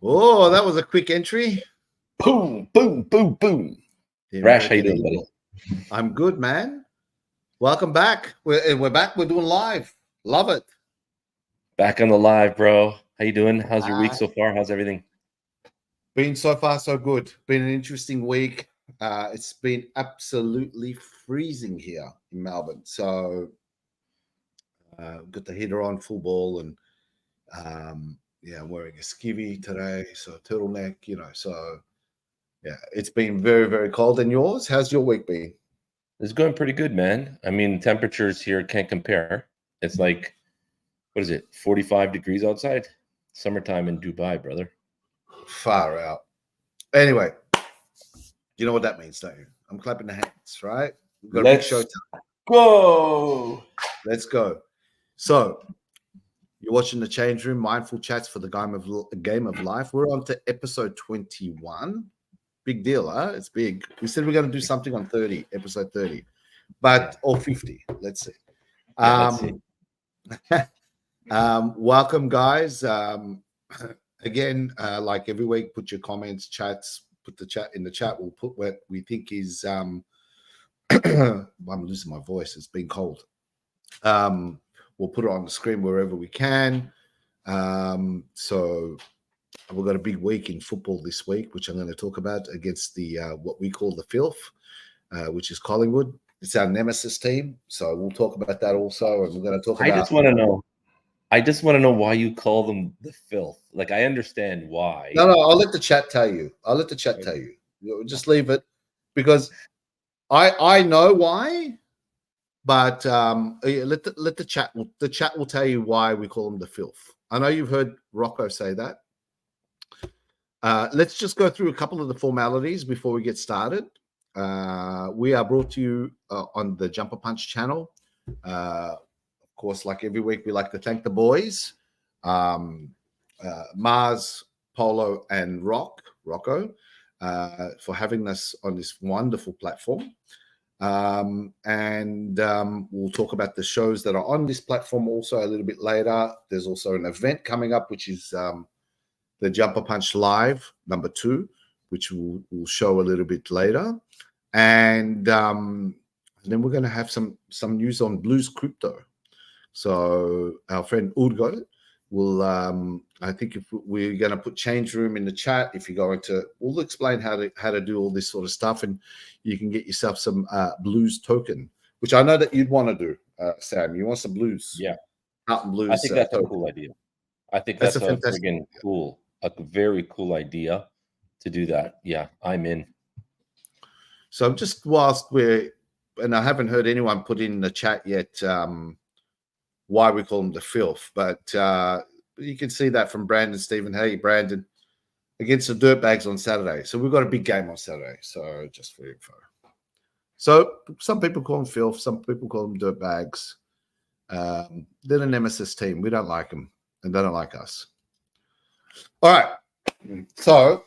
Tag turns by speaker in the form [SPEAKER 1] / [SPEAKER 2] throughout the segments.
[SPEAKER 1] Oh, that was a quick entry.
[SPEAKER 2] Boom, boom, boom, boom. Rash, how you doing, buddy?
[SPEAKER 1] I'm good, man. Welcome back. We're back. We're doing live. Love it.
[SPEAKER 2] Back on the live, bro. How you doing? How's your week so far? How's everything?
[SPEAKER 1] Been so far so good. Been an interesting week. It's been absolutely freezing here in Melbourne. So got the heater on full ball, and yeah, I'm wearing a skivvy today, so turtleneck. So yeah, it's been very, very cold. And yours? How's your week been?
[SPEAKER 2] It's going pretty good, man. I mean, temperatures here can't compare. It's like, what is it, 45 degrees outside? Summertime in Dubai, brother.
[SPEAKER 1] Far out. Anyway, you know what that means, don't you? I'm clapping the hands, right? We've got a big show time.
[SPEAKER 2] Go.
[SPEAKER 1] Let's go. So, you're watching The Change Room, Mindful Chats for the Game of Life. We're on to episode 21. Big deal, huh? It's big. We said we're going to do something on episode 30, but or 50. Let's see.
[SPEAKER 2] Let's see.
[SPEAKER 1] Welcome, guys. Again, like every week, put your comments, chats, put the chat in the chat. We'll put what we think is I'm losing my voice. It's been cold. We'll put it on the screen wherever we can. So we've got a big week in football this week, which I'm going to talk about against the what we call the filth, which is Collingwood. It's our nemesis team. So we'll talk about that also. And we're going to talk about.
[SPEAKER 2] I just want to know why you call them the filth. Like, I understand why.
[SPEAKER 1] No, I'll let the chat tell you. Just leave it, because I know why, but let the chat. The chat will tell you why we call them the filth. I know you've heard Rocco say that. Let's just go through a couple of the formalities before we get started. We are brought to you on the Jumper Punch channel. Of course, like every week, we like to thank the boys, Mars, Polo, and Rocco, for having us on this wonderful platform. And we'll talk about the shows that are on this platform also a little bit later. There's also an event coming up, which is the Jumper Punch Live #2, which we'll show a little bit later. And then we're going to have some news on Blues Crypto. So our friend Udgo will, I think if we're going to put Change Room in the chat, if you're going to, we'll explain how to do all this sort of stuff, and you can get yourself some Blues token, which I know that you'd want to do, Sam. You want some Blues?
[SPEAKER 2] Yeah,
[SPEAKER 1] Carlton Blues.
[SPEAKER 2] I think that's a cool idea. I think that's a friggin' cool, a very cool idea to do that. Yeah, I'm in.
[SPEAKER 1] So just whilst and I haven't heard anyone put in the chat yet why we call them the filth, but you can see that from Brandon Stephen. Hey, Brandon, against the Dirtbags on Saturday. So we've got a big game on Saturday. So just for info. So some people call them filth, some people call them Dirtbags. They're the nemesis team. We don't like them, and they don't like us. All right. So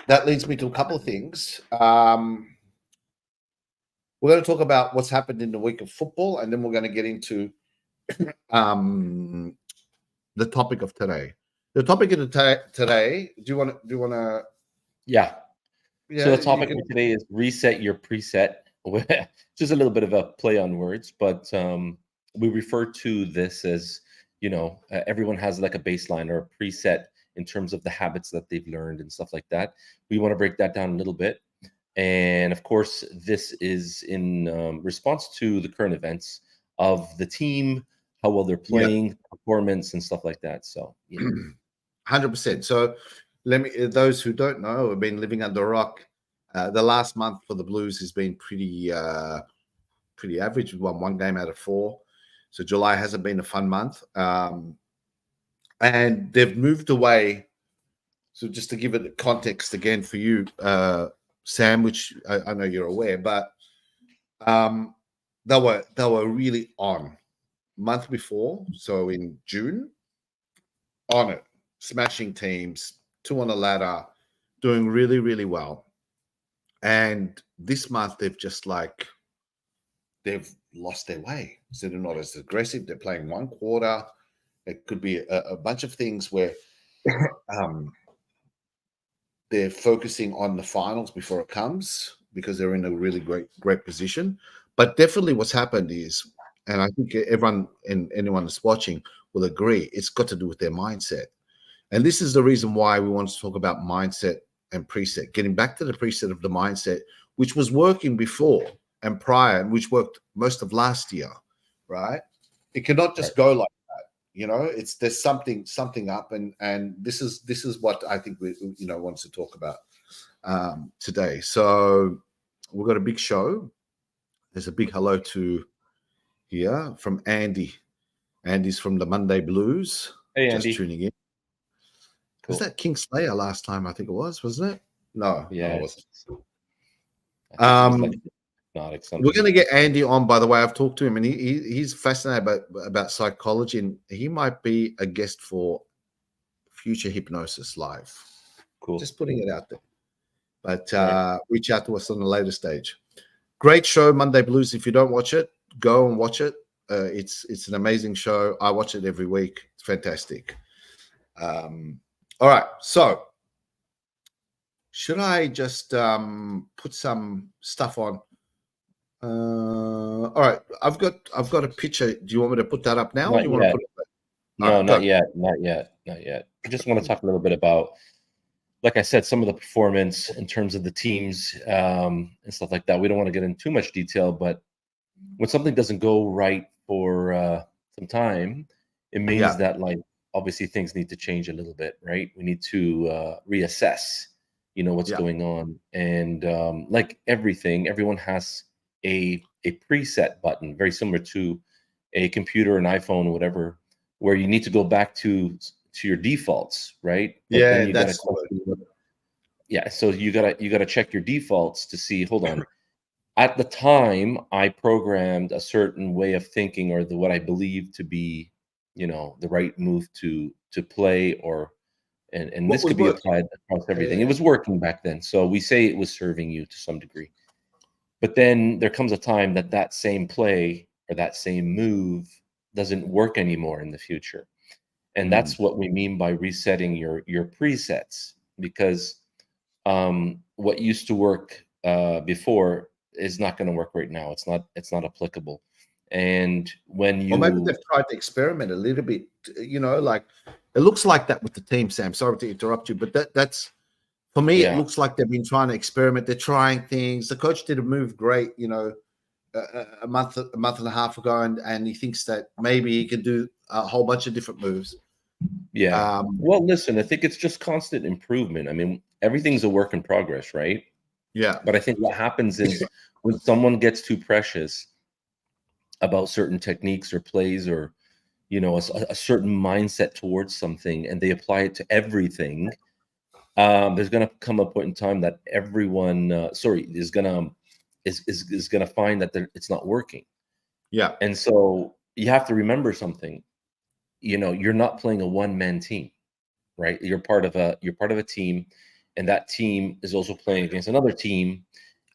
[SPEAKER 1] that leads me to a couple of things. We're going to talk about what's happened in the week of football, and then we're going to get into the topic of today. The topic of today. Do you want to?
[SPEAKER 2] Yeah. So the topic of today is reset your preset. Just a little bit of a play on words, but we refer to this as, everyone has like a baseline or a preset in terms of the habits that they've learned and stuff like that. We want to break that down a little bit. And of course, this is in response to the current events of the team, how well they're playing, performance, and stuff like that. So,
[SPEAKER 1] 100%. So, those who don't know, have been living under a rock. The last month for the Blues has been pretty average. We've won 1 game out of 4. So July hasn't been a fun month. And they've moved away. So just to give it context again for you, Sam, which I know you're aware, but they were really on month before. So in June, on it, smashing teams, 2 on the ladder, doing really, really well. And this month they've lost their way. So they're not as aggressive. They're playing 1 quarter. It could be a bunch of things where they're focusing on the finals before it comes because they're in a really great position. But definitely what's happened is, and I think everyone and anyone that's watching will agree, it's got to do with their mindset. And this is the reason why we want to talk about mindset and preset, getting back to the preset of the mindset, which was working before and prior, and which worked most of last year, right? It cannot just go like that, you know. There's something up, and this is what I think we wants to talk about today. So we've got a big show. There's a big hello to here from Andy. Andy's from the Monday Blues.
[SPEAKER 2] Hey,
[SPEAKER 1] just
[SPEAKER 2] Andy.
[SPEAKER 1] tuning in.
[SPEAKER 2] Cool.
[SPEAKER 1] Was that King Slayer last time? I think it wasn't it? No,
[SPEAKER 2] yeah,
[SPEAKER 1] no, it wasn't.
[SPEAKER 2] We're
[SPEAKER 1] going to get Andy on, by the way. I've talked to him, and he's fascinated about psychology, and he might be a guest for Future Hypnosis Live.
[SPEAKER 2] Cool.
[SPEAKER 1] Just putting it out there. But reach out to us on the later stage. Great show, Monday Blues. If you don't watch it, go and watch it. It's an amazing show. I watch it every week. It's fantastic. All right, so should I just put some stuff on? All right, I've got a picture. Do you want me to put that up now?
[SPEAKER 2] Not
[SPEAKER 1] or you
[SPEAKER 2] yet.
[SPEAKER 1] Want to put it
[SPEAKER 2] No, right, not yet. I just want to talk a little bit about, like I said, some of the performance in terms of the teams and stuff like that. We don't want to get into too much detail, but when something doesn't go right for some time, it means that, like, obviously things need to change a little bit, right? We need to reassess, what's going on. And like everything, everyone has a preset button, very similar to a computer, an iPhone, whatever, where you need to go back to your defaults, right? But then you gotta so you gotta check your defaults to see, hold on. At the time, I programmed a certain way of thinking, or what I believe to be, the right move to play, and this could be applied across everything. It was working back then, so we say it was serving you to some degree. But then there comes a time that same play or that same move doesn't work anymore in the future, and that's what we mean by resetting your presets, because what used to work before is not going to work right now. It's not applicable. And when you,
[SPEAKER 1] or maybe they've tried to experiment a little bit, like it looks like that with the team, Sam. Sorry to interrupt you, but that's for me. It looks like they've been trying to experiment. They're trying things. The coach did a move great, a month and a half ago, and he thinks that maybe he can do a whole bunch of different moves.
[SPEAKER 2] Well, listen, I think it's just constant improvement. I mean, everything's a work in progress, right? But I think what happens is when someone gets too precious about certain techniques or plays, or a certain mindset towards something, and they apply it to everything, there's going to come a point in time that everyone is going to find that it's not working. And so you have to remember something. You're not playing a one-man team, right? You're part of a team, and that team is also playing against another team,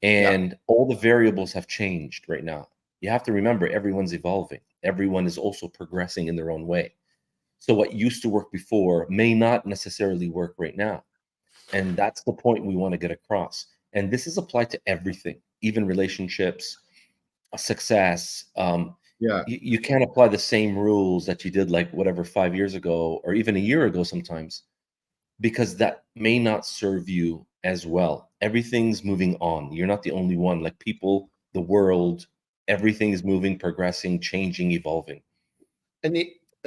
[SPEAKER 2] and all the variables have changed right now. You have to remember, everyone's evolving. Everyone is also progressing in their own way. So what used to work before may not necessarily work right now. And that's the point we want to get across. And this is applied to everything, even relationships, success. You can't apply the same rules that you did, like, whatever, 5 years ago, or even a year ago sometimes, because that may not serve you as well. Everything's moving on. You're not the only one. Like, people, the world, everything is moving, progressing, changing, evolving.
[SPEAKER 1] And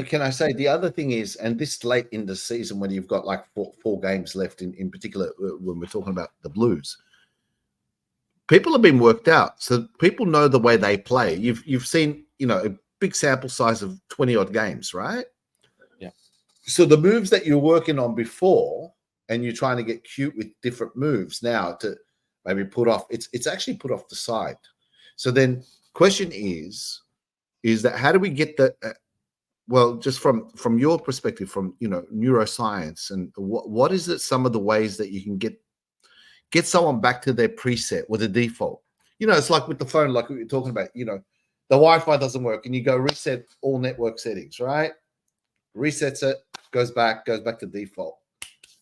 [SPEAKER 1] can I say, the other thing is, and this late in the season, when you've got like four games left, in particular, when we're talking about the Blues, people have been worked out. So people know the way they play. You've seen, a big sample size of 20 odd games, right? So the moves that you're working on before, and you're trying to get cute with different moves now to maybe put off, it's actually put off the side. So then question is that how do we get that? Well, just from your perspective, from neuroscience, and what is it? Some of the ways that you can get someone back to their preset with a default. It's like with the phone, like we were talking about. The Wi-Fi doesn't work, and you go reset all network settings, right? Resets it, goes back to default,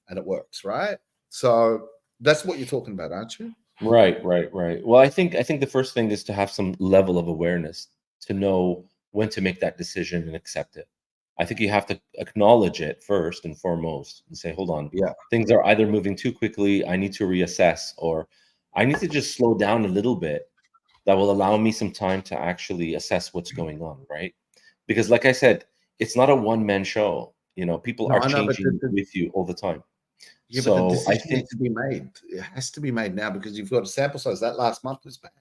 [SPEAKER 1] and it works, right? So that's what you're talking about, aren't you?
[SPEAKER 2] Right. Well, I think the first thing is to have some level of awareness to know when to make that decision and accept it. I think you have to acknowledge it first and foremost and say, hold on,
[SPEAKER 1] Yeah.
[SPEAKER 2] things are either moving too quickly, I need to reassess, or I need to just slow down a little bit. That will allow me some time to actually assess what's going on, right? Because like I said, it's not a one-man show. People
[SPEAKER 1] No,
[SPEAKER 2] are
[SPEAKER 1] I know, but
[SPEAKER 2] changing with you all the time.
[SPEAKER 1] yeah, but the
[SPEAKER 2] So I
[SPEAKER 1] decision
[SPEAKER 2] think,
[SPEAKER 1] needs to be made. It has to be made now because you've got a sample size. That last month was bad.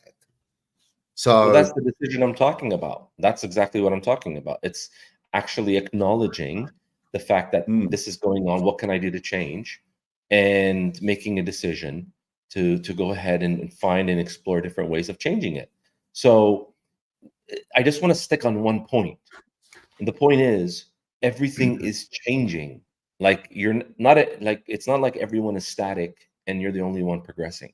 [SPEAKER 2] well, that's
[SPEAKER 1] So
[SPEAKER 2] the decision I'm talking about. That's exactly what I'm talking about. It's actually acknowledging the fact that this is going on. What can I do to change? And making a decision to go ahead and find and explore different ways of changing it. So I just want to stick on one point. And the point is, everything is changing. Like like it's not like everyone is static and you're the only one progressing.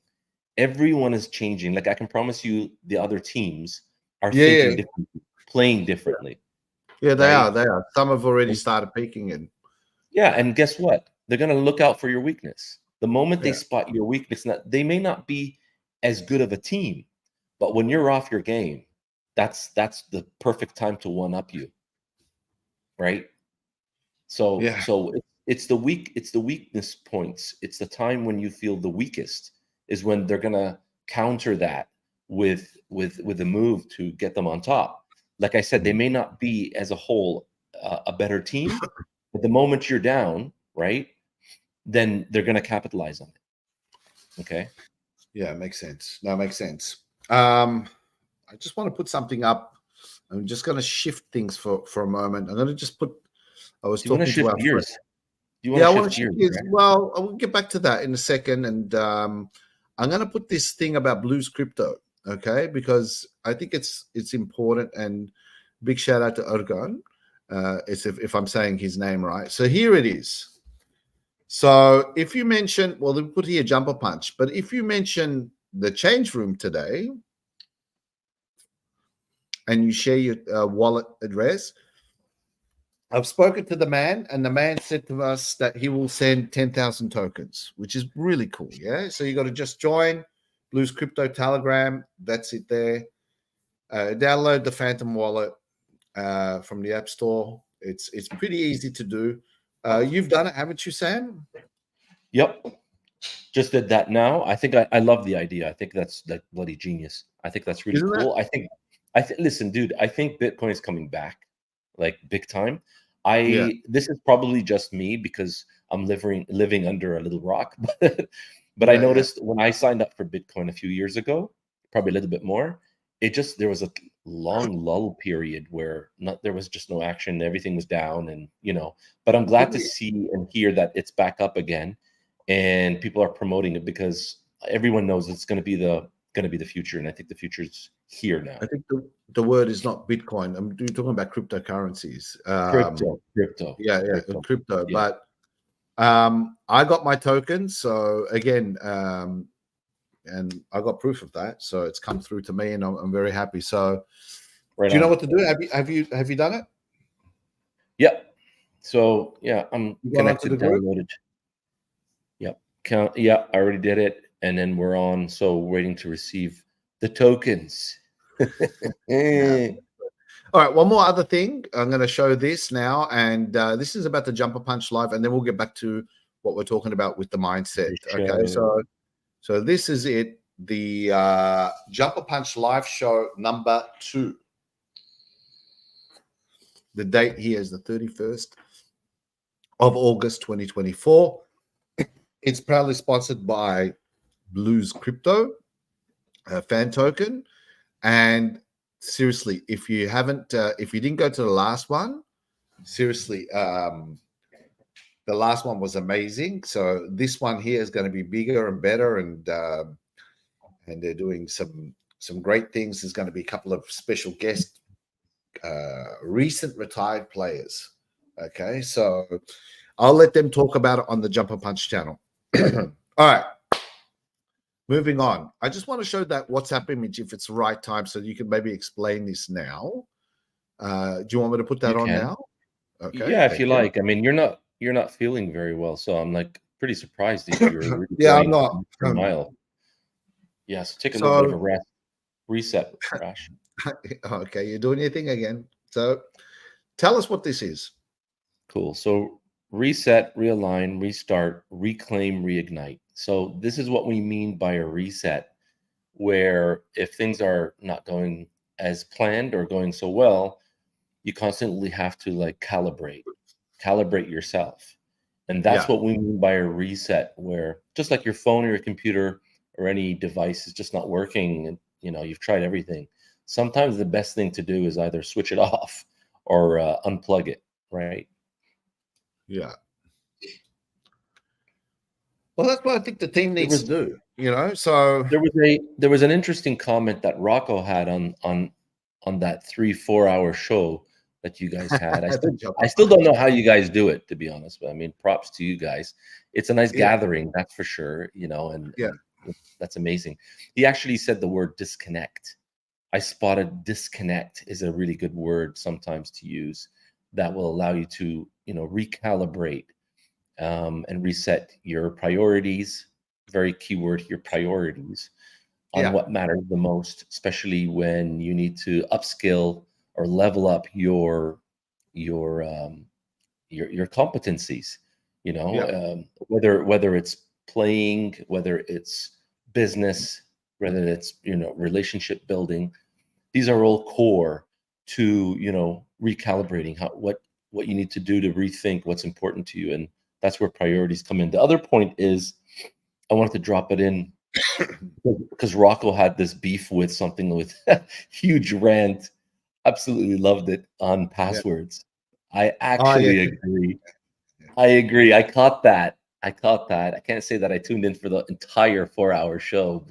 [SPEAKER 2] Everyone is changing. Like I can promise you, the other teams are
[SPEAKER 1] yeah,
[SPEAKER 2] thinking differently, playing differently,
[SPEAKER 1] yeah, they
[SPEAKER 2] right?
[SPEAKER 1] are. They are. Some have already
[SPEAKER 2] And-
[SPEAKER 1] started peaking, and
[SPEAKER 2] yeah, and guess what? They're going to look out for your weakness. The moment they
[SPEAKER 1] yeah,
[SPEAKER 2] spot your weakness, they may not be as good of a team, but when you're off your game, that's the perfect time to one up you, right? So
[SPEAKER 1] yeah,
[SPEAKER 2] it's the weakness points. It's the time when you feel the weakest is when they're gonna counter that with a move to get them on top. Like I said, they may not be as a whole a better team, but the moment you're down, right, then they're gonna capitalize on it. Okay.
[SPEAKER 1] yeah. Makes sense. No, makes sense. I just want to put something up. I'm just going to shift things for a moment. I'm going to just put. I was
[SPEAKER 2] Do you want to
[SPEAKER 1] talking to
[SPEAKER 2] shift
[SPEAKER 1] our friend.
[SPEAKER 2] gears? Do you want
[SPEAKER 1] Yeah,
[SPEAKER 2] to
[SPEAKER 1] I want to
[SPEAKER 2] shift
[SPEAKER 1] shift
[SPEAKER 2] gears?
[SPEAKER 1] gears.
[SPEAKER 2] Right?
[SPEAKER 1] Well, I will get back to that in a second, and I'm going to put this thing about Blues Crypto, okay? Because I think it's important. And big shout out to Ergon. It's if I'm saying his name right. So here it is. So if you mention, well, they put here Jumper Punch, but if you mention the change room today and you share your wallet address, I've spoken to the man, and the man said to us that he will send 10,000 tokens, which is really cool. Yeah. So you got to just join Blues Crypto Telegram. That's it there. Download the Phantom wallet from the App Store. It's pretty easy to do. You've done it, haven't you, Sam?
[SPEAKER 2] Yep. Just did that now. I think I love the idea. I think that's like bloody genius. I think that's really
[SPEAKER 1] Isn't that?
[SPEAKER 2] cool. Listen, dude, I think Bitcoin is coming back like big time.
[SPEAKER 1] Yeah.
[SPEAKER 2] This is probably just me because I'm living under a little rock. But I
[SPEAKER 1] Yeah. Yeah.
[SPEAKER 2] noticed when I signed up for Bitcoin a few years ago, probably a little bit more, there was a long lull period where there was just no action, everything was down, and but I'm glad to see and hear that it's back up again and people are promoting it because everyone knows it's going to be the future, and I think the future is here now.
[SPEAKER 1] I think the word is not Bitcoin. I'm talking about cryptocurrencies.
[SPEAKER 2] Crypto.
[SPEAKER 1] Yeah, crypto.
[SPEAKER 2] Yeah.
[SPEAKER 1] But I got my tokens. So again, and I got proof of that. So it's come through to me, and I'm very happy. So,
[SPEAKER 2] Right
[SPEAKER 1] do you know
[SPEAKER 2] on.
[SPEAKER 1] what to do? Have you done it?
[SPEAKER 2] Yep. So yeah, I'm
[SPEAKER 1] You gone onto
[SPEAKER 2] connected,
[SPEAKER 1] the group?
[SPEAKER 2] downloaded. Yep. Yeah, I already did it, and then we're on. So waiting to receive the tokens.
[SPEAKER 1] Yeah. All right, one more other thing. I'm going to show this now, and this is about the Jumper Punch Live, and then we'll get back to what we're talking about with the mindset. Okay, so this is it, the Jumper Punch Live show number 2. The date here is the 31st of August 2024. It's proudly sponsored by Blues Crypto, fan token, and seriously, if you didn't go to the last one, seriously, the last one was amazing. So this one here is going to be bigger and better, and they're doing some great things. There's going to be a couple of special guests, recent retired players. Okay, so I'll let them talk about it on the Jumper Punch channel. All right. Moving on. I just want to show that WhatsApp image if it's the right time, so you can maybe explain this now. Do you want me to put that on now? Okay.
[SPEAKER 2] Yeah, if you like. I mean, you're not feeling very well, so I'm like, pretty surprised if you're really
[SPEAKER 1] Yeah, I'm
[SPEAKER 2] going
[SPEAKER 1] not.
[SPEAKER 2] a mile. Yeah, so take a little bit of a rest, reset, Rash.
[SPEAKER 1] Okay, you're doing your thing again. So tell us what this is.
[SPEAKER 2] Cool. So reset, realign, restart, reclaim, reignite. So this is what we mean by a reset, where if things are not going as planned or going so well, you constantly have to like calibrate yourself. And that's
[SPEAKER 1] Yeah,
[SPEAKER 2] what we mean by a reset, where just like your phone or your computer or any device is just not working, and you've tried everything. Sometimes the best thing to do is either switch it off or unplug it, right?
[SPEAKER 1] yeah. Well, that's what I think the team
[SPEAKER 2] There
[SPEAKER 1] needs to
[SPEAKER 2] was
[SPEAKER 1] do. So
[SPEAKER 2] there was an interesting comment that Rocco had on that 3-4 hour show that you guys had. I
[SPEAKER 1] the
[SPEAKER 2] still
[SPEAKER 1] jumper
[SPEAKER 2] I still don't
[SPEAKER 1] punch.
[SPEAKER 2] know how you guys do it, to be honest. But I mean, props to you guys. It's a nice
[SPEAKER 1] Yeah,
[SPEAKER 2] gathering, that's for sure.
[SPEAKER 1] yeah,
[SPEAKER 2] And that's amazing. He actually said the word disconnect. I spotted disconnect is a really good word sometimes to use that will allow you to recalibrate and reset your priorities. Very key word, your priorities on
[SPEAKER 1] yeah,
[SPEAKER 2] what matters the most, especially when you need to upskill or level up your your competencies.
[SPEAKER 1] yeah,
[SPEAKER 2] Whether it's playing, whether it's business, whether it's relationship building. These are all core to recalibrating what you need to do to rethink what's important to you, and that's where priorities come in. The other point is I wanted to drop it in because Rocco had this beef with something with huge rant. Absolutely loved it on
[SPEAKER 1] yeah.
[SPEAKER 2] passwords. I
[SPEAKER 1] Oh, yeah,
[SPEAKER 2] actually agree. I agree. I caught that. I caught that. I can't say that I tuned in for the entire 4 hour show,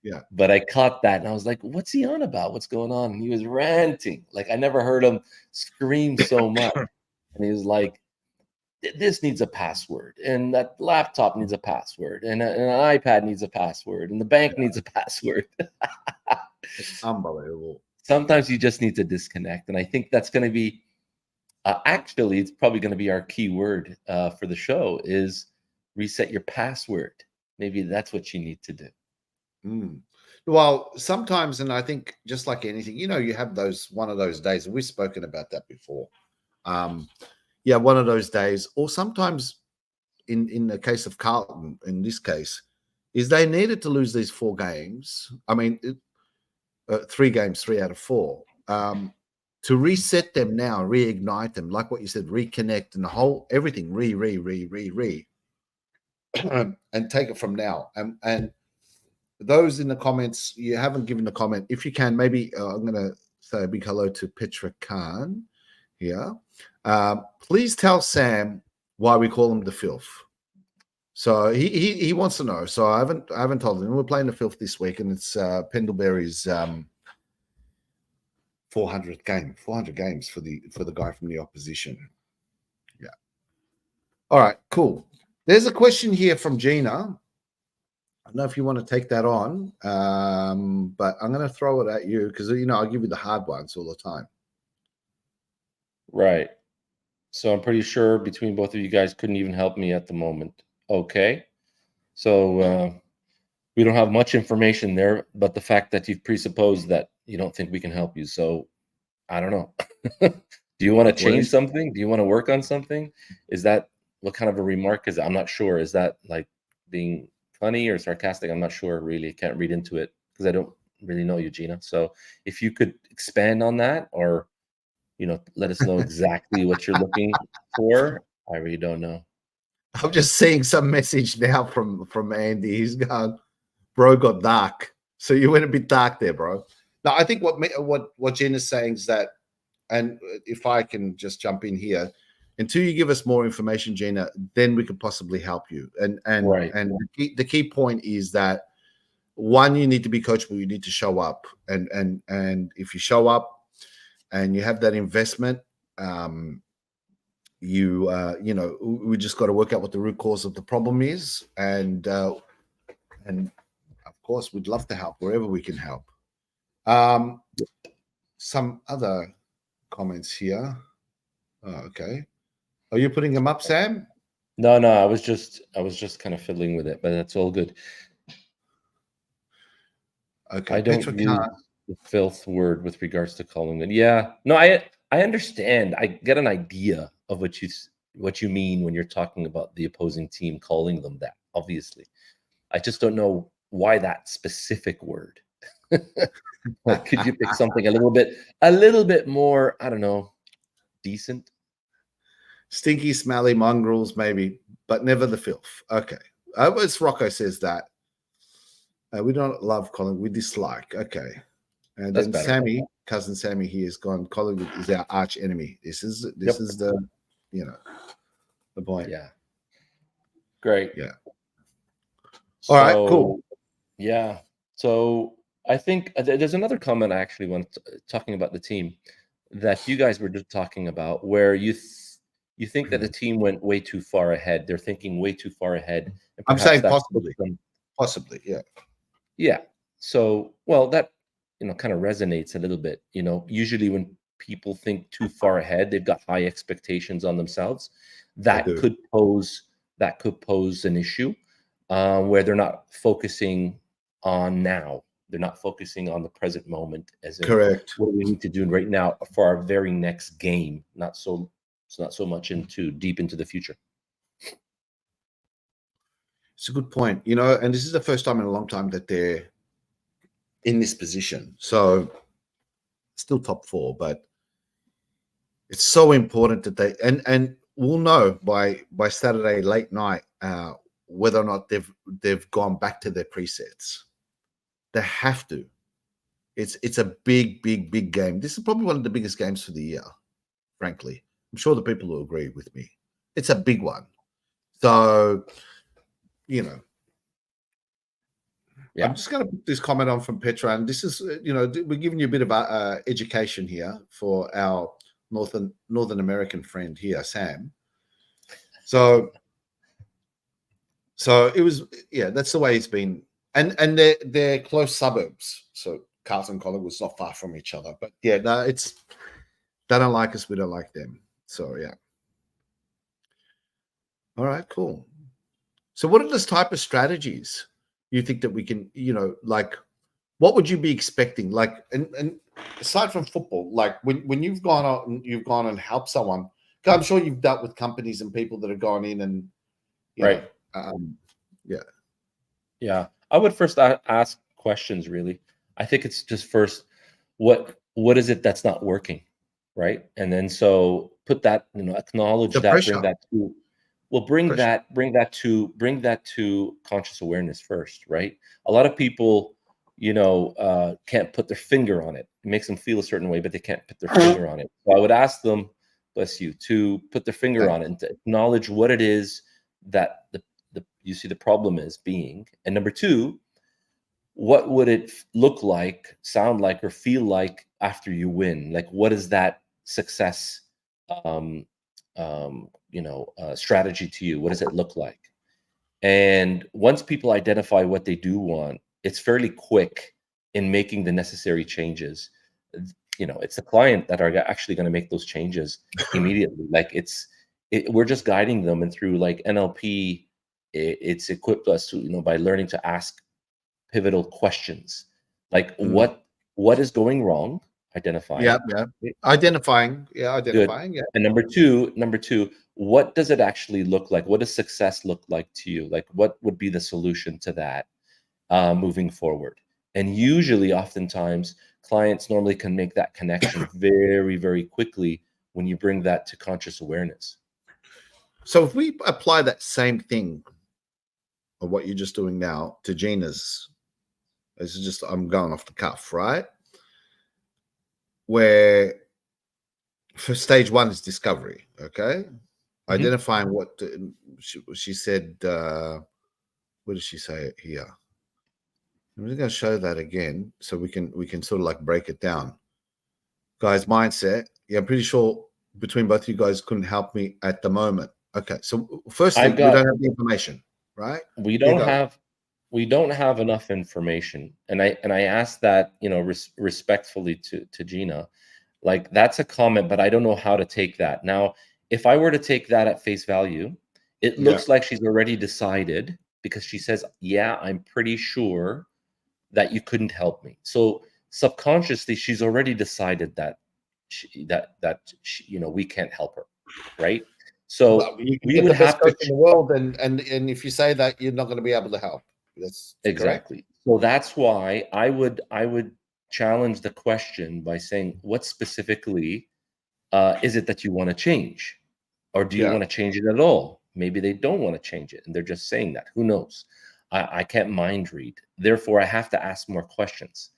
[SPEAKER 1] yeah.
[SPEAKER 2] but I caught that and I was like, what's he on about? What's going on? And he was ranting. Like I never heard him scream so much. And he was like, this needs a password, and that laptop needs a password, and an iPad needs a password, and the bank needs a password.
[SPEAKER 1] It's unbelievable.
[SPEAKER 2] Sometimes you just need to disconnect, and I think that's going to be actually it's probably going to be our key word for the show is reset your password. Maybe that's what you need to do.
[SPEAKER 1] Mm. Well, sometimes, and I think just like anything, you have one of those days, and we've spoken about that before. Yeah, one of those days, or sometimes in the case of Carlton, in this case, is they needed to lose these 4 games. I mean, 3 games, 3 out of 4, to reset them now, reignite them, like what you said, reconnect and the whole everything, re, and take it from now. And those in the comments, you haven't given a comment. If you can, maybe I'm going to say a big hello to Petra Khan here. Please tell Sam why we call him the filth. So he wants to know. So I haven't told him. We're playing the filth this week, and it's Pendlebury's 400 games for the guy from the opposition. Yeah. All right. Cool. There's a question here from Gina. I don't know if you want to take that on, but I'm going to throw it at you because I'll give you the hard ones all the time.
[SPEAKER 2] Right. So I'm pretty sure between both of you guys couldn't even help me at the moment. Okay. So we don't have much information there, but the fact that you've presupposed that you don't think we can help you. So I don't know. Do you want to change something? Do you want to work on something? Is that what kind of a remark is that? I'm not sure. Is that like being funny or sarcastic? I'm not sure really. I can't read into it because I don't really know you, Gina. So if you could expand on that or let us know exactly what you're looking for. I really don't know.
[SPEAKER 1] I'm just seeing some message now from Andy. He's gone, bro, got dark. So you went a bit dark there, bro. Now I think what Jen is saying is that, and if I can just jump in here, until you give us more information, Gina, then we could possibly help you. And
[SPEAKER 2] Right.
[SPEAKER 1] the key point is that one, you need to be coachable. You need to show up, and if you show up and you have that investment, we just got to work out what the root cause of the problem is, and of course we'd love to help wherever we can help. Some other comments here. Oh, okay. Are you putting them up, Sam?
[SPEAKER 2] No, I was just kind of fiddling with it, but that's all good.
[SPEAKER 1] Okay,
[SPEAKER 2] I don't use the filth word with regards to calling it. Yeah, no, I understand. I get an idea of what you mean when you're talking about the opposing team calling them that. Obviously, I just don't know why that specific word. Like, could you pick something a little bit more? I don't know, decent.
[SPEAKER 1] Stinky, smelly mongrels, maybe, but never the filth. Okay, as Rocco says that. We don't love Collingwood, we dislike. Okay. And
[SPEAKER 2] That's
[SPEAKER 1] then
[SPEAKER 2] better.
[SPEAKER 1] Sammy, cousin Sammy, he has gone, Collingwood is our arch enemy. This is the, the point.
[SPEAKER 2] Yeah. Great.
[SPEAKER 1] Yeah.
[SPEAKER 2] So,
[SPEAKER 1] all right, cool.
[SPEAKER 2] Yeah. So I think there's another comment I actually want talking about the team that you guys were just talking about, where you think that the team went way too far ahead. They're thinking way too far ahead, and
[SPEAKER 1] I'm
[SPEAKER 2] perhaps
[SPEAKER 1] saying possibly, yeah.
[SPEAKER 2] Yeah. So, well, that kind of resonates a little bit. Usually when people think too far ahead, they've got high expectations on themselves. That could pose an issue where they're not focusing on now. They're not focusing on the present moment, as in
[SPEAKER 1] Correct.
[SPEAKER 2] what we need to do right now for our very next game. Not so much deep into the future.
[SPEAKER 1] It's a good point. And this is the first time in a long time that they're in this position. So still top 4, but it's so important that they and we'll know by Saturday late night whether or not they've gone back to their presets. They have to. It's a big game. This is probably one of the biggest games for the year, frankly. I'm sure the people will agree with me. It's a big one. So, yeah. I'm just going to put this comment on from Petra, and this is, we're giving you a bit of education here for our Northern American friend here, Sam. So it was, that's the way it's been, and they're close suburbs. So Carlton, Collingwood's not far from each other, but they don't like us, we don't like them. So yeah. All right, cool. So what are those type of strategies you think that we can, like, what would you be expecting? Like, and aside from football, like when you've gone out and you've gone and helped someone, I'm sure you've dealt with companies and people that have gone in and,
[SPEAKER 2] right. Yeah. I would first ask questions, really. I think it's just first, what is it that's not working, right? And then so put that, acknowledge that,
[SPEAKER 1] pressure.
[SPEAKER 2] Bring that to, well, bring that to conscious awareness first, right? A lot of people, can't put their finger on it. It makes them feel a certain way, but they can't put their finger on it. So I would ask them, bless you, to put their finger on it and to acknowledge what it is that you see the problem is being. And number 2, what would it look like, sound like, or feel like after you win? Like, what is that success strategy to you? What does it look like? And once people identify what they do want, it's fairly quick in making the necessary changes. It's the client that are actually going to make those changes immediately. Like we're just guiding them, and through like NLP, it's equipped us to, by learning to ask pivotal questions, like what is going wrong, identifying.
[SPEAKER 1] Identifying.
[SPEAKER 2] Good. And number two, what does it actually look like? What does success look like to you? Like, what would be the solution to that moving forward? And usually, oftentimes, clients normally can make that connection very, very quickly when you bring that to conscious awareness.
[SPEAKER 1] So if we apply that same thing of what you're just doing now to Gina's, this is just, I'm going off the cuff, right? Where for stage 1 is discovery, okay? Identifying what she said. What did she say here? I'm just going to show that again so we can sort of like break it down. Guys, mindset. Yeah, I'm pretty sure between both of you guys couldn't help me at the moment. Okay, so firstly, we don't have the information, right?
[SPEAKER 2] We don't have enough information, and I asked that, respectfully to Gina. Like, that's a comment, but I don't know how to take that. Now, if I were to take that at face value, It looks like she's already decided, because she says, yeah, I'm pretty sure that you couldn't help me. So subconsciously, she's already decided that we can't help her, right? So
[SPEAKER 1] well, you can
[SPEAKER 2] we
[SPEAKER 1] get
[SPEAKER 2] would
[SPEAKER 1] the best
[SPEAKER 2] have to
[SPEAKER 1] coach in the world, and if you say that, you're not going to be able to help. That's
[SPEAKER 2] exactly.
[SPEAKER 1] correct.
[SPEAKER 2] So that's why I would challenge the question by saying, what specifically is it that you want to change, or do you want to change it at all? Maybe they don't want to change it, and they're just saying that. Who knows? I can't mind read. Therefore, I have to ask more questions.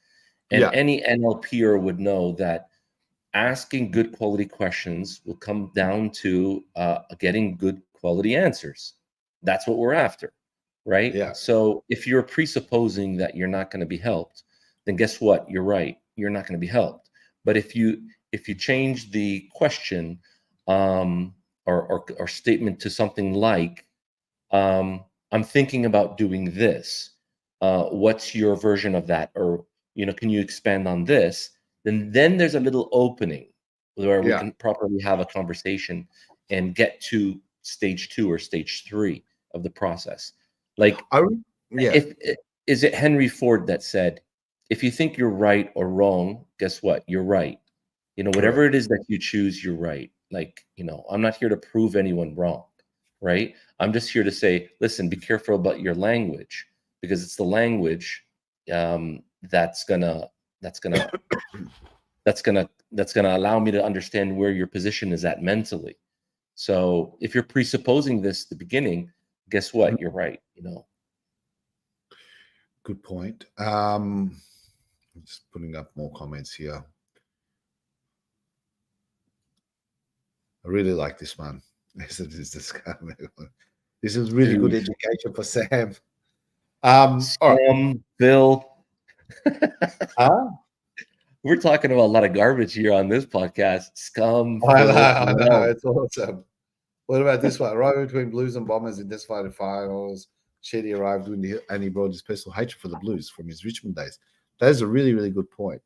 [SPEAKER 2] And any NLPer would know that asking good quality questions will come down to getting good quality answers. That's what we're after, right?
[SPEAKER 1] Yeah.
[SPEAKER 2] So if you're presupposing that you're not going to be helped, then guess what? You're right. You're not going to be helped. But if you change the question or statement to something like, I'm thinking about doing this. What's your version of that? Or, can you expand on this? Then there's a little opening where we can properly have a conversation and get to stage 2 or stage 3 of the process. Like, is it Henry Ford that said, if you think you're right or wrong, guess what? You're right. Whatever it is that you choose, you're right. Like, I'm not here to prove anyone wrong, right? I'm just here to say, listen, be careful about your language, because it's the language that's gonna allow me to understand where your position is at mentally. So if you're presupposing this at the beginning, guess what? You're right.
[SPEAKER 1] Good point. I'm just putting up more comments here. I really like this one. This is really good education for Sam. All right.
[SPEAKER 2] Bill. We're talking about a lot of garbage here on this podcast. Scum.
[SPEAKER 1] I know. It's awesome. What about this one? Right between Blues and Bombers in this fight of finals. Shetty arrived and he brought his personal hatred for the Blues from his Richmond days. That is a really, really good point.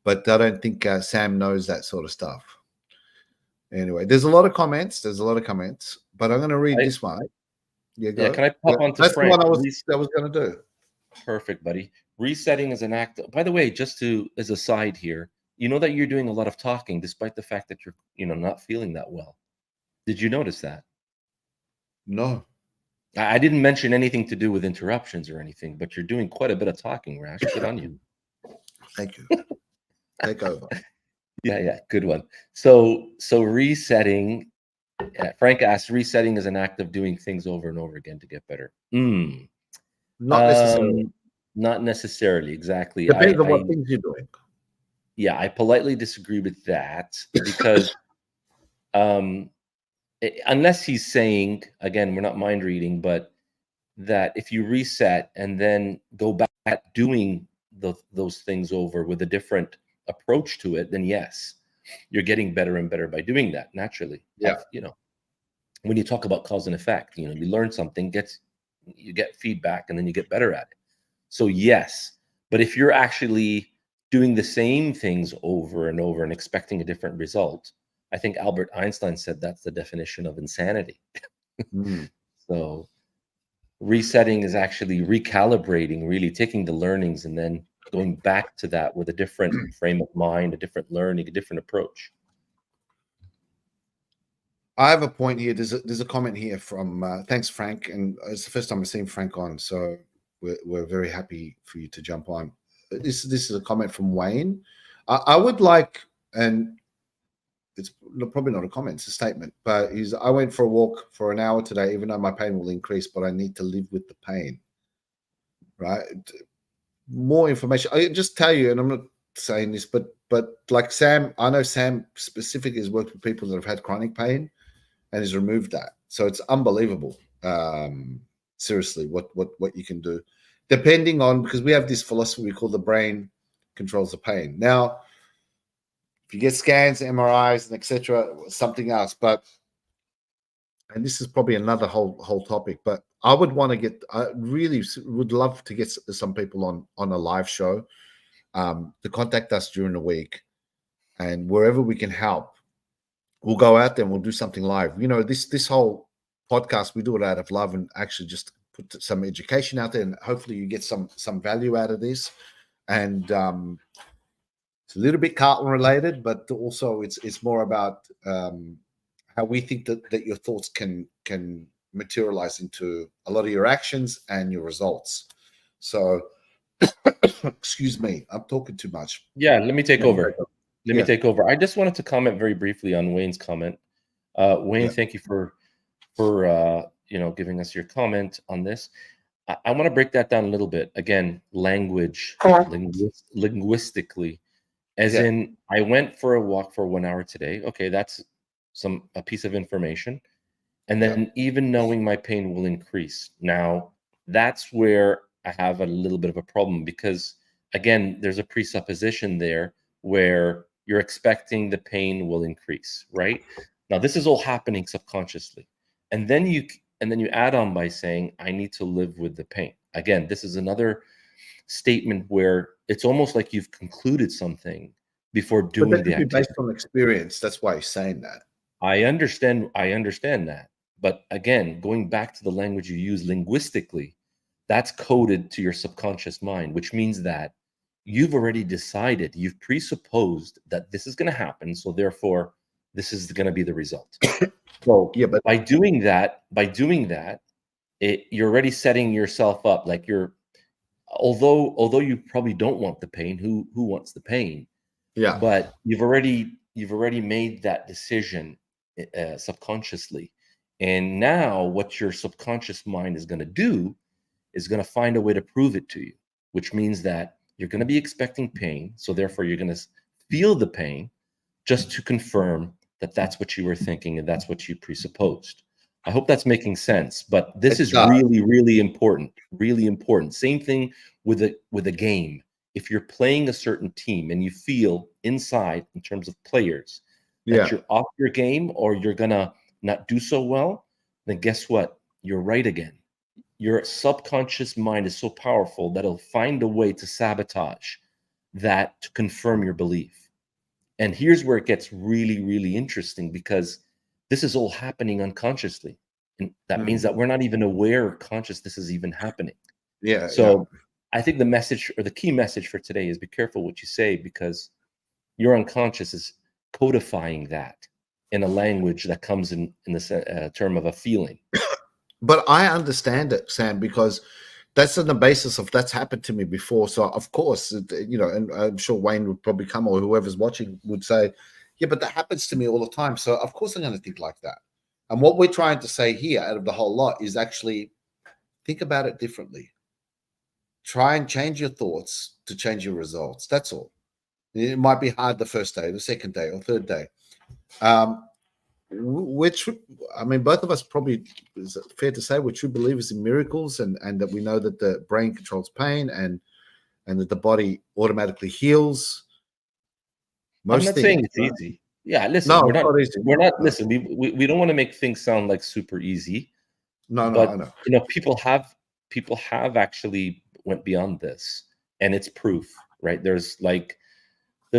[SPEAKER 1] But I don't think Sam knows that sort of stuff. Anyway, there's a lot of comments. But I'm going to read this one.
[SPEAKER 2] Yeah, can I pop onto
[SPEAKER 1] That's
[SPEAKER 2] Frank?
[SPEAKER 1] the one I was going to do.
[SPEAKER 2] Perfect, buddy. Resetting is an act. By the way, just as a side here, you know that you're doing a lot of talking, despite the fact that you're not feeling that well. Did you notice that?
[SPEAKER 1] No.
[SPEAKER 2] I didn't mention anything to do with interruptions or anything, but you're doing quite a bit of talking, Rash. Good on you.
[SPEAKER 1] Thank you. Take over.
[SPEAKER 2] Yeah, good one. So resetting. Frank asked, resetting is an act of doing things over and over again to get better.
[SPEAKER 1] Not necessarily.
[SPEAKER 2] Not necessarily, exactly.
[SPEAKER 1] Depends on what things you're doing.
[SPEAKER 2] Yeah, I politely disagree with that, because unless he's saying, again, we're not mind reading, but that if you reset and then go back at doing those things over with a different approach to it, then yes, you're getting better and better by doing that naturally.
[SPEAKER 1] Yeah.
[SPEAKER 2] When you talk about cause and effect, you learn something, you get feedback, and then you get better at it. So yes, but if you're actually doing the same things over and over and expecting a different result, I think Albert Einstein said that's the definition of insanity. So resetting is actually recalibrating, really taking the learnings and then going back to that with a different frame of mind, a different learning, a different approach.
[SPEAKER 1] I have a point here. There's a comment here from thanks, Frank, and it's the first time I've seen Frank on, so we're very happy for you to jump on. This is a comment from Wayne. I would like, and it's probably not a comment, it's a statement, but I went for a walk for an hour today, even though my pain will increase, but I need to live with the pain. Right? More information. I just tell you, and I'm not saying this, but like Sam, I know Sam specifically has worked with people that have had chronic pain and has removed that. So it's unbelievable. Seriously, what you can do, depending on, because we have this philosophy we call the brain controls the pain. Now, if you get scans, MRIs, and etc., something else. But, and this is probably another whole topic, but I really would love to get some people on a live show to contact us during the week, and wherever we can help, we'll go out there and we'll do something live. This whole podcast, we do it out of love and actually just put some education out there, and hopefully you get some value out of this. And it's a little bit Carlton related, but also it's more about how we think that your thoughts can materialize into a lot of your actions and your results. So excuse me, I'm talking too much.
[SPEAKER 2] Yeah, let me take over. Let me take over. I just wanted to comment very briefly on Wayne's comment. Wayne, thank you for giving us your comment on this. I want to break that down a little bit. Again, language, linguistically, as in, I went for a walk for 1 hour today. Okay, that's a piece of information. And then even knowing my pain will increase. Now, that's where I have a little bit of a problem, because again, there's a presupposition there where you're expecting the pain will increase, right? Now, this is all happening subconsciously. And then you add on by saying, I need to live with the pain. Again, this is another statement where it's almost like you've concluded something before doing the activity.
[SPEAKER 1] Based on experience. That's why he's saying that.
[SPEAKER 2] I understand that. But again, going back to the language you use linguistically, that's coded to your subconscious mind, which means that you've already decided, you've presupposed that this is going to happen. So therefore, this is going to be the result. So but by doing that, you're already setting yourself up. Like although you probably don't want the pain, who wants the pain? Yeah. But you've already made that decision subconsciously. And now what your subconscious mind is going to do is going to find a way to prove it to you, which means that you're going to be expecting pain. So therefore, you're going to feel the pain just to confirm that that's what you were thinking and that's what you presupposed. I hope that's making sense, but this is really, really important, really important. Same thing with a game. If you're playing a certain team and you feel inside, in terms of players, that you're off your game or you're going to not do so well, then guess what? You're right again. Your subconscious mind is so powerful that it'll find a way to sabotage that to confirm your belief. And here's where it gets really, really interesting, because this is all happening unconsciously. And that means that we're not even aware or conscious this is even happening. So I think the message, or the key message for today, is be careful what you say, because your unconscious is codifying that in a language that comes in the term of a feeling.
[SPEAKER 1] But I understand it, Sam, because that's on the basis of that's happened to me before. So of course, and I'm sure Wayne would probably come, or whoever's watching would say, yeah, but that happens to me all the time. So of course I'm going to think like that. And what we're trying to say here out of the whole lot is actually think about it differently. Try and change your thoughts to change your results. That's all. It might be hard the first day, the second day, or third day. Which, I mean, both of us probably, is it fair to say, we're true believers in miracles, and that we know that the brain controls pain and that the body automatically heals.
[SPEAKER 2] I'm not saying it's easy. Yeah, listen,
[SPEAKER 1] no,
[SPEAKER 2] we're not. Listen, we don't want to make things sound like super easy.
[SPEAKER 1] No,
[SPEAKER 2] but,
[SPEAKER 1] I know.
[SPEAKER 2] People have actually went beyond this, and it's proof, right? There's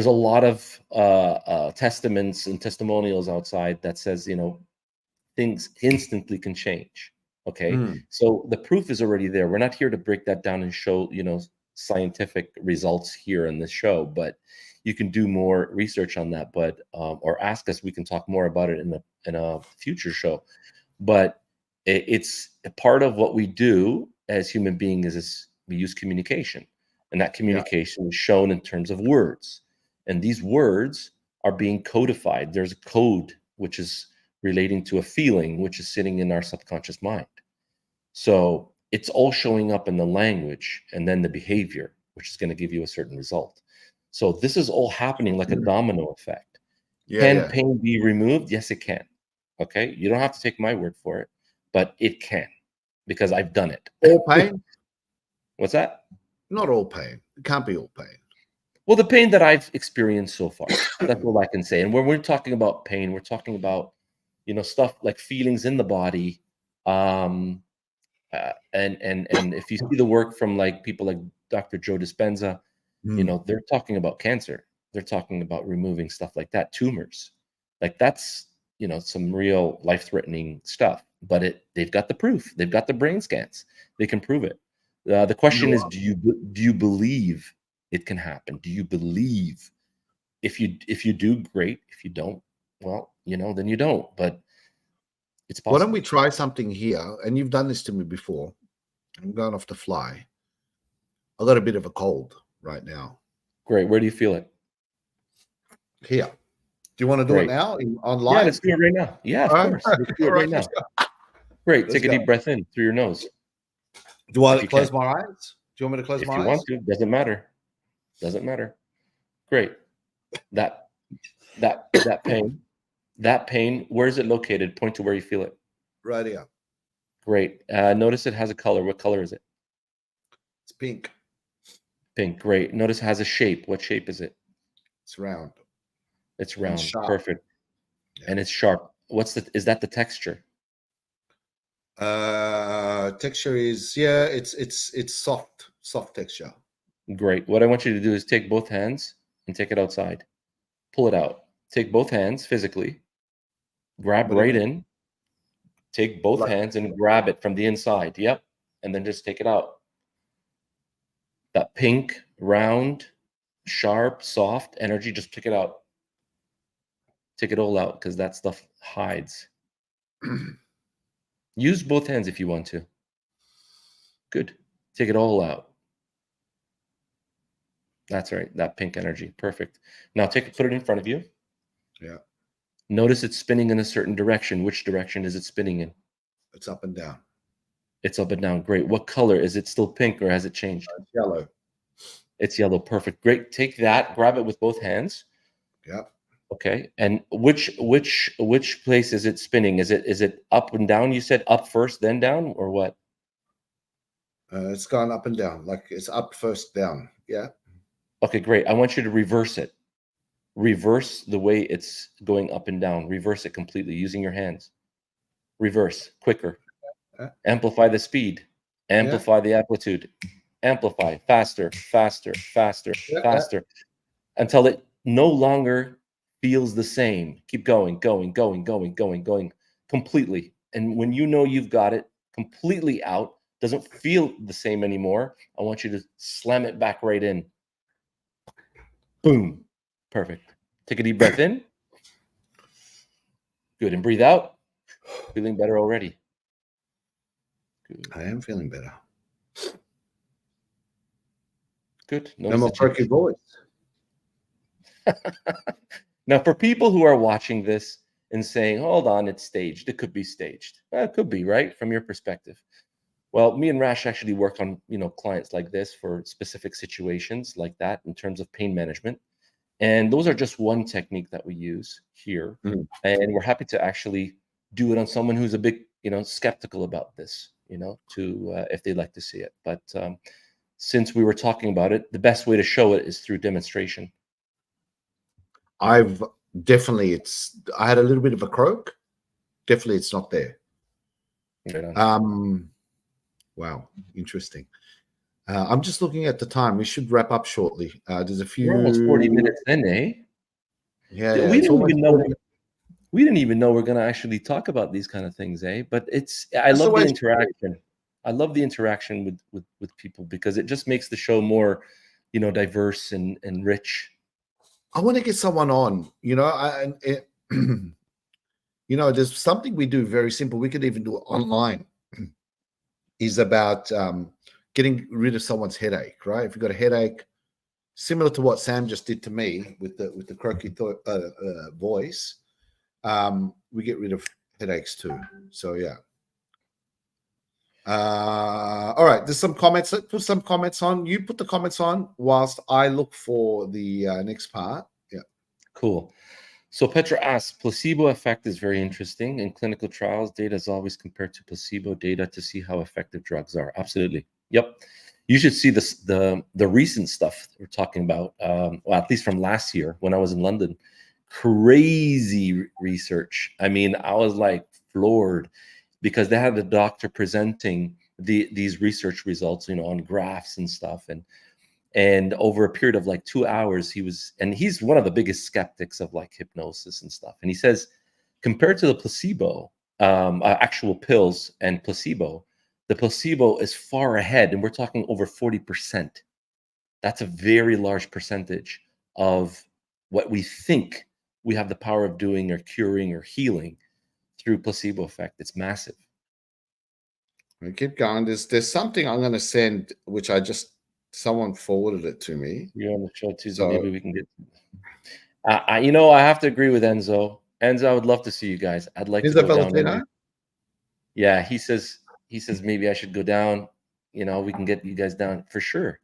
[SPEAKER 2] a lot of testaments and testimonials outside that says, things instantly can change. Okay. So the proof is already there. We're not here to break that down and show, scientific results here in this show, but you can do more research on that, but, or ask us, we can talk more about it in a future show. But it's a part of what we do as human beings is we use communication, and that communication is shown in terms of words. And these words are being codified. There's a code which is relating to a feeling, which is sitting in our subconscious mind. So it's all showing up in the language and then the behavior, which is going to give you a certain result. So this is all happening like a domino effect. Can pain be removed? Yes, it can. Okay. You don't have to take my word for it, but it can, because I've done it.
[SPEAKER 1] All pain?
[SPEAKER 2] What's that?
[SPEAKER 1] Not all pain. It can't be all pain.
[SPEAKER 2] Well, the pain that I've experienced so far, that's all I can say. And when we're talking about pain, we're talking about, stuff like feelings in the body. And if you see the work from people like Dr. Joe Dispenza, they're talking about cancer. They're talking about removing stuff like that, tumors. Like that's, some real life-threatening stuff. but they've got the proof. They've got the brain scans. They can prove it. The question is, do you believe it can happen? Do you believe? If you do, great. If you don't, well, then you don't. But it's possible.
[SPEAKER 1] Why don't we try something here? And you've done this to me before. I'm going off the fly. I've got a bit of a cold right now.
[SPEAKER 2] Great. Where do you feel it?
[SPEAKER 1] Here. Do you want to do it now online?
[SPEAKER 2] Yeah, let's do it right now. Yeah, of course. Let's do it right now. Great. Take a deep breath in through your nose.
[SPEAKER 1] Do I close my eyes? Do you want me to close my eyes?
[SPEAKER 2] If you want to. Doesn't matter. Doesn't matter. Great. That pain, where is it located? Point to where you feel it.
[SPEAKER 1] Right here.
[SPEAKER 2] Great. Notice it has a color. What color is it?
[SPEAKER 1] It's pink.
[SPEAKER 2] Pink. Great. Notice it has a shape. What shape is it?
[SPEAKER 1] It's round.
[SPEAKER 2] It's round. Perfect. Yeah. And it's sharp. Is that the texture?
[SPEAKER 1] Texture is, yeah, it's soft texture.
[SPEAKER 2] Great. What I want you to do is take both hands and take it outside. Pull it out. Take both hands physically. Grab right in. Take both hands and grab it from the inside. Yep. And then just take it out. That pink, round, sharp, soft energy, just pick it out. Take it all out because that stuff hides. Use both hands if you want to. Good. Take it all out. That's right. That pink energy. Perfect. Now put it in front of you.
[SPEAKER 1] Yeah.
[SPEAKER 2] Notice it's spinning in a certain direction. Which direction is it spinning in?
[SPEAKER 1] It's up and down.
[SPEAKER 2] It's up and down. Great. What color? Is it still pink or has it changed?
[SPEAKER 1] It's yellow.
[SPEAKER 2] It's yellow. Perfect. Great. Take that. Grab it with both hands.
[SPEAKER 1] Yeah.
[SPEAKER 2] Okay. And which place is it spinning? Is it up and down? You said up first, then down, or what?
[SPEAKER 1] It's gone up and down. Like it's up first, down. Yeah.
[SPEAKER 2] Okay, great. I want you to reverse it. Reverse the way it's going up and down. Reverse it completely using your hands. Reverse, quicker. Amplify the speed. Amplify the amplitude. Amplify, faster, faster, faster, faster, until it no longer feels the same. Keep going, going, going, going, going, going, completely. And when you know you've got it completely out, doesn't feel the same anymore, I want you to slam it back right in. Boom. Perfect. Take a deep breath in. Good. And breathe out. Feeling better already. Good.
[SPEAKER 1] I am feeling better.
[SPEAKER 2] Good.
[SPEAKER 1] No more croaky voice.
[SPEAKER 2] Now, for people who are watching this and saying, hold on, it's staged. It could be staged. It could be, right? From your perspective. Well, me and Rash actually work on, clients like this for specific situations like that in terms of pain management. And those are just one technique that we use here. Mm-hmm. And we're happy to actually do it on someone who's a bit, skeptical about this, if they'd like to see it. But since we were talking about it, the best way to show it is through demonstration.
[SPEAKER 1] I had a little bit of a croak. Definitely it's not there. Wow, interesting. I'm just looking at the time. We should wrap up shortly. There's a few.
[SPEAKER 2] We're almost 40 minutes in, eh?
[SPEAKER 1] Yeah.
[SPEAKER 2] We didn't even know we're going to actually talk about these kind of things, eh? But I love the interaction. I love the interaction with people because it just makes the show more, diverse and rich.
[SPEAKER 1] I want to get someone on, there's something we do very simple. We could even do it online. Is about getting rid of someone's headache, right? If you've got a headache, similar to what Sam just did to me with the croaky voice, we get rid of headaches too. So yeah. All right. There's some comments. Let's put some comments on. You put the comments on whilst I look for the next part. Yeah.
[SPEAKER 2] Cool. So Petra asks, placebo effect is very interesting. In clinical trials, data is always compared to placebo data to see how effective drugs are. Absolutely. Yep. You should see the recent stuff we're talking about, well, at least from last year when I was in London. Crazy research. I mean, I was like floored because they had the doctor presenting these research results, on graphs and stuff. And over a period of like 2 hours, he's one of the biggest skeptics of like hypnosis and stuff. And he says, compared to the placebo, actual pills and placebo, the placebo is far ahead, and we're talking over 40%. That's a very large percentage of what we think we have the power of doing or curing or healing through placebo effect. It's massive.
[SPEAKER 1] We keep going. There's something I'm going to send, which someone forwarded it to me.
[SPEAKER 2] You're on the show Tuesday.
[SPEAKER 1] So
[SPEAKER 2] Maybe we can get. I have to agree with Enzo. Enzo, I would love to see you guys. I'd like to go down there. Yeah, he says maybe I should go down. We can get you guys down for sure.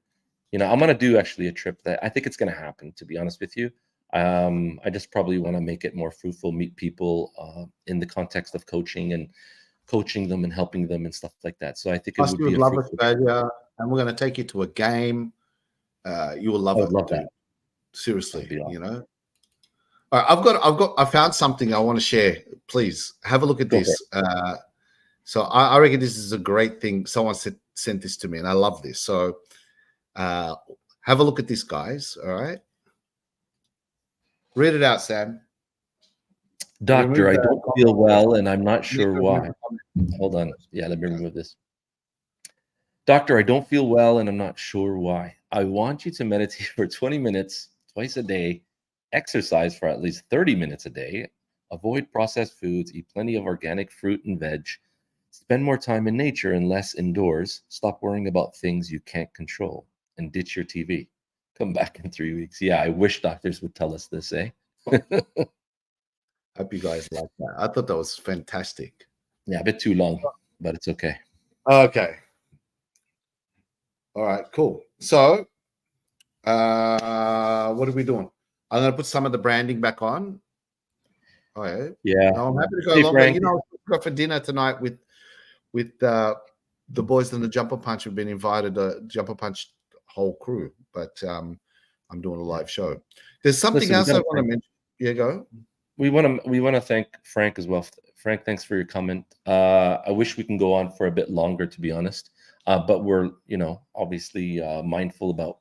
[SPEAKER 2] I'm gonna do actually a trip that I think it's gonna happen. To be honest with you, I just probably want to make it more fruitful, meet people in the context of coaching them and helping them and stuff like that. So I think it would be
[SPEAKER 1] love Australia, and we're going to take you to a game. You will love it.
[SPEAKER 2] I would love that.
[SPEAKER 1] Seriously,
[SPEAKER 2] awesome.
[SPEAKER 1] All right, I found something I want to share. Please have a look at this. So I reckon this is a great thing. Someone sent this to me, and I love this. So have a look at this, guys. All right, read it out, Sam.
[SPEAKER 2] Doctor, I don't feel well, and I'm not sure why. Hold on. Yeah, let me remove this. Doctor, I don't feel well, and I'm not sure why. I want you to meditate for 20 minutes twice a day, exercise for at least 30 minutes a day, avoid processed foods, eat plenty of organic fruit and veg, spend more time in nature and less indoors, stop worrying about things you can't control, and ditch your TV. Come back in 3 weeks. Yeah, I wish doctors would tell us this, eh?
[SPEAKER 1] Hope you guys like that. I thought that was fantastic.
[SPEAKER 2] Yeah, a bit too long, but it's okay.
[SPEAKER 1] Okay. All right, cool. So what are we doing? I'm going to put some of the branding back on. Oh, yeah. No, I'm happy to go along. But, I'll go for dinner tonight with the boys in the Jumper Punch. Have been invited, the Jumper Punch whole crew, but I'm doing a live show. There's something else I want to mention. Yeah, go.
[SPEAKER 2] We want to thank Frank as well. Frank, thanks for your comment. I wish we can go on for a bit longer, to be honest. But we're, obviously mindful about,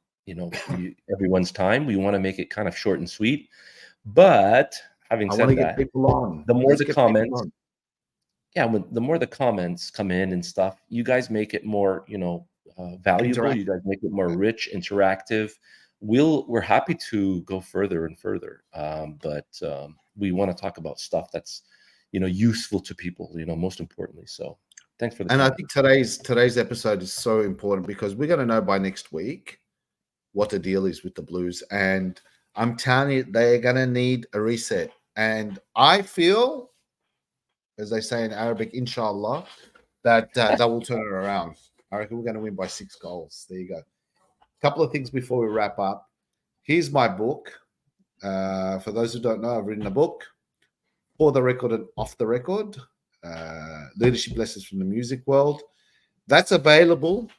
[SPEAKER 2] everyone's time. We want to make it kind of short and sweet. But having said that, the more the comments, the more the comments come in and stuff, you guys make it more, valuable. You guys make it more rich, interactive. We're happy to go further and further. But we want to talk about stuff that's, useful to people, most importantly. So thanks for the comment.
[SPEAKER 1] I think today's episode is so important because we're going to know by next week what the deal is with the Blues. And I'm telling you, they're going to need a reset. And I feel, as they say in Arabic, inshallah, that will turn it around. I reckon we're going to win by 6 goals. There you go. A couple of things before we wrap up. Here's my book. For those who don't know, I've written a book, For the Record and Off the Record, Leadership Lessons from the Music World. That's available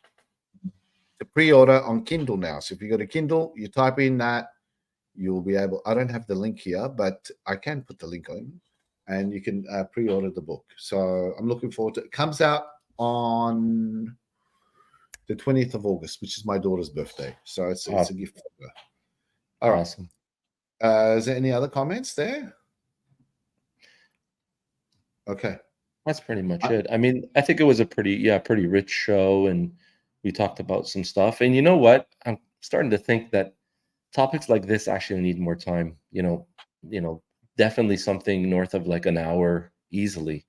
[SPEAKER 1] to pre-order on Kindle now. So if you go to Kindle, you type in that, you'll be able, I don't have the link here, but I can put the link on, and you can pre-order the book. So I'm looking forward to it. It comes out on the 20th of August, which is my daughter's birthday. So it's a gift for her. All right.
[SPEAKER 2] Awesome.
[SPEAKER 1] Is there any other comments there? Okay.
[SPEAKER 2] That's pretty much it. I mean, I think it was a pretty rich show, and we talked about some stuff. And you know what? I'm starting to think that topics like this actually need more time. Definitely something north of like an hour easily.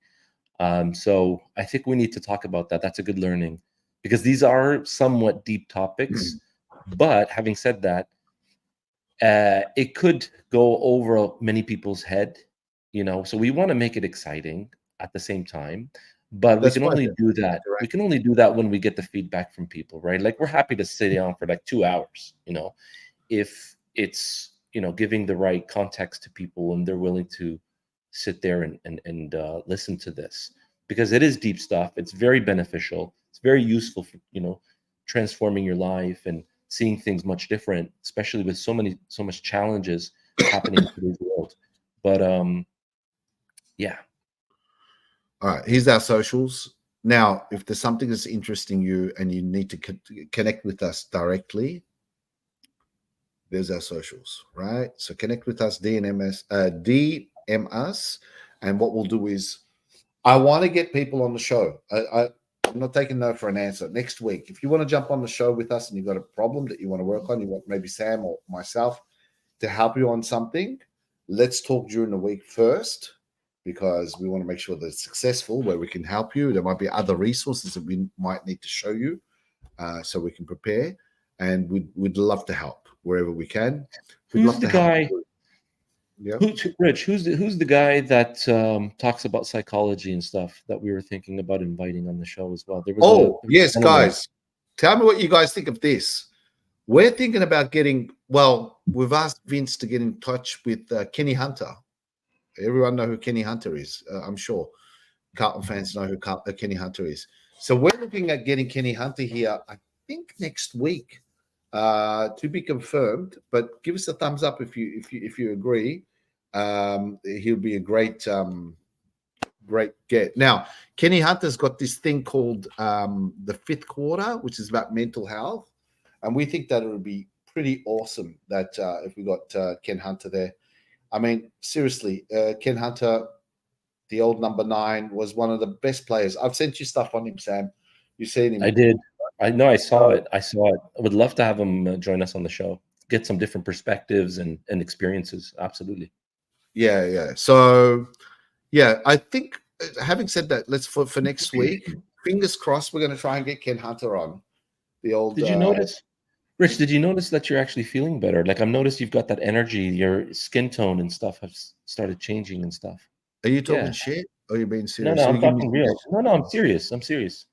[SPEAKER 2] So I think we need to talk about that. That's a good learning, because these are somewhat deep topics. But having said that, it could go over many people's head, so we want to make it exciting at the same time, but we can only do that. We can only do that when we get the feedback from people, right? Like, we're happy to sit down for like 2 hours, if it's, giving the right context to people and they're willing to sit there and listen to this, because it is deep stuff. It's very beneficial. It's very useful for, transforming your life and seeing things much different, especially with so much challenges happening in today's world. But yeah.
[SPEAKER 1] All right, here's our socials. Now, if there's something that's interesting you and you need to connect with us directly, there's our socials, right? So connect with us, DM us, and what we'll do is I want to get people on the show. I'm not taking no for an answer. Next week, if you want to jump on the show with us and you've got a problem that you want to work on, you want maybe Sam or myself to help you on something, let's talk during the week first, because we want to make sure that it's successful, where we can help you. There might be other resources that we might need to show you, so we can prepare. And we'd love to help wherever we can. We'd
[SPEAKER 2] Who's
[SPEAKER 1] love
[SPEAKER 2] the
[SPEAKER 1] to help
[SPEAKER 2] guy?
[SPEAKER 1] you. Yeah.
[SPEAKER 2] Rich, who's the guy that talks about psychology and stuff that we were thinking about inviting on the show as well? There was
[SPEAKER 1] Yes, guys. Tell me what you guys think of this. We're thinking about we've asked Vince to get in touch with Kenny Hunter. Everyone know who Kenny Hunter is, I'm sure. Carlton fans know who Kenny Hunter is. So we're looking at getting Kenny Hunter here, I think next week, to be confirmed. But give us a thumbs up if you agree. He'll be a great get. Now, Kenny Hunter's got this thing called the fifth quarter, which is about mental health, and we think that it would be pretty awesome that if we got Ken Hunter there. I mean, seriously, Ken Hunter, the old number 9, was one of the best players. I've sent you stuff on him, Sam. You've seen him.
[SPEAKER 2] I did. I know. I saw it. I would love to have him join us on the show. Get some different perspectives and experiences. Absolutely.
[SPEAKER 1] Yeah. So, yeah, I think, having said that, let's for next week, fingers crossed, we're going to try and get Ken Hunter on. The old.
[SPEAKER 2] Did you notice, Rich? Did you notice that you're actually feeling better? Like, I've noticed you've got that energy. Your skin tone and stuff have started changing and stuff.
[SPEAKER 1] Are you talking shit? Or are you being serious?
[SPEAKER 2] No, I'm talking real. No, I'm serious. I'm serious.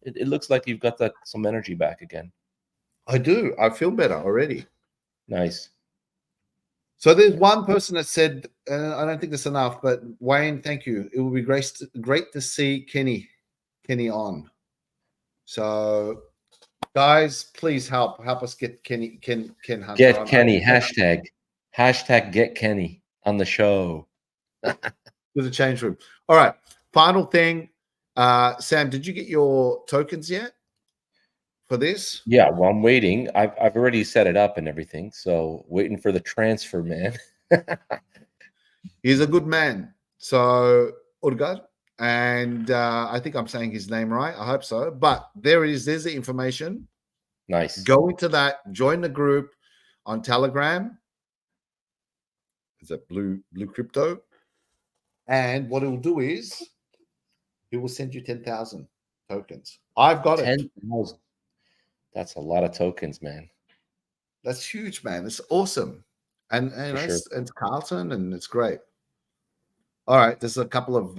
[SPEAKER 2] It looks like you've got some energy back again.
[SPEAKER 1] I do. I feel better already.
[SPEAKER 2] Nice.
[SPEAKER 1] So there's one person that said, I don't think that's enough, but Wayne, thank you. It will be great to see Kenny on. So, guys, please help us get Ken Hunter
[SPEAKER 2] get
[SPEAKER 1] on.
[SPEAKER 2] Kenny, hashtag get Kenny on the show.
[SPEAKER 1] With the change room. All right. Final thing. Sam, did you get your tokens yet for this?
[SPEAKER 2] Yeah, well, I'm waiting. I've already set it up and everything. So waiting for the transfer, man.
[SPEAKER 1] He's a good man. So, Urgar. And I think I'm saying his name right. I hope so. But there it is. There's the information.
[SPEAKER 2] Nice.
[SPEAKER 1] Go into that. Join the group on Telegram. Is that Blue Crypto? And what it will do is it will send you 10,000 tokens. I've got
[SPEAKER 2] 10,000. That's a lot of tokens, man.
[SPEAKER 1] That's huge, man. It's awesome. And it's Carlton, and it's great. All right. There's a couple of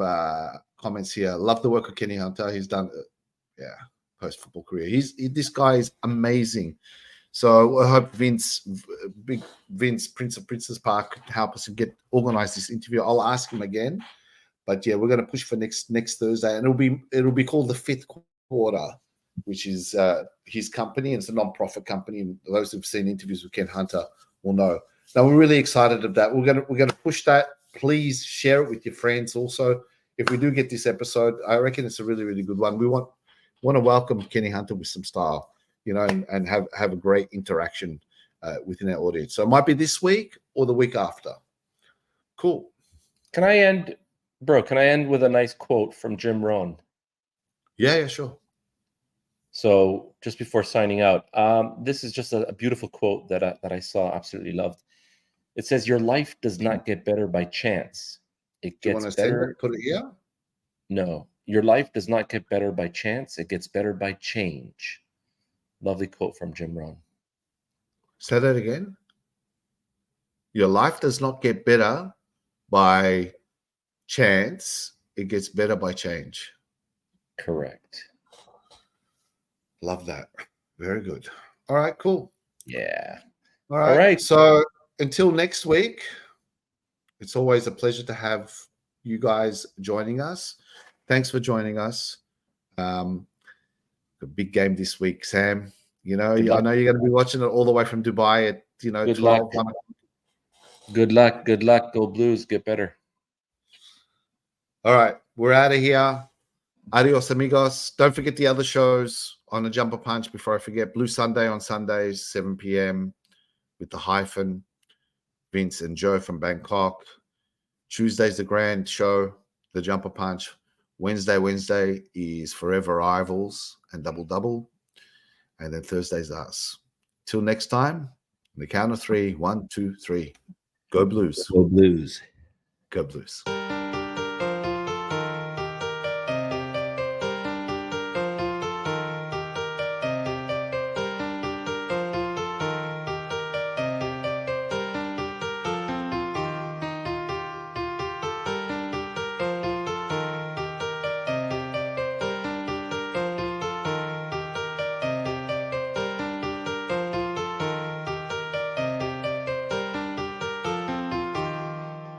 [SPEAKER 1] comments here. Love the work of Kenny Hunter. He's done, post-football career. This guy is amazing. So I hope Vince, Prince of Princes Park, can help us and organize this interview. I'll ask him again. But yeah, we're going to push for next Thursday, and it'll be called the fifth quarter, which is his company, and it's a non-profit company. And those who've seen interviews with Ken Hunter will know. Now we're really excited of that. We're going to push that. Please share it with your friends. Also, if we do get this episode, I reckon it's a really, really good one. We want to welcome Kenny Hunter with some style, and have a great interaction within our audience. So it might be this week or the week after. Cool.
[SPEAKER 2] Can I end with a nice quote from Jim Rohn?
[SPEAKER 1] Yeah, sure.
[SPEAKER 2] So just before signing out, this is just a beautiful quote that I saw, absolutely loved. It says, "Your life does not get better by chance. It gets better."
[SPEAKER 1] Put it here?
[SPEAKER 2] No, your life does not get better by chance. It gets better by change. Lovely quote from Jim Rohn.
[SPEAKER 1] Say that again. Your life does not get better by chance. It gets better by change.
[SPEAKER 2] Correct.
[SPEAKER 1] Love that. Very good. All right, cool.
[SPEAKER 2] Yeah.
[SPEAKER 1] All right. So until next week, it's always a pleasure to have you guys joining us. Thanks for joining us. A big game this week, Sam. I know you're going to be watching it all the way from Dubai at 12.
[SPEAKER 2] Good luck. Good luck. Go Blues. Get better.
[SPEAKER 1] All right. We're out of here. Adios, amigos. Don't forget the other shows on the Jumper Punch before I forget. Blue Sunday on Sundays, 7 p.m. with the Hyphen, Vince and Joe from Bangkok. Tuesday's the Grand Show, the Jumper Punch. Wednesday is Forever Rivals and Double Double. And then Thursday's us. Till next time, on the count of 3, 1, 2, 3. Go Blues.
[SPEAKER 2] Go Blues.
[SPEAKER 1] Go Blues.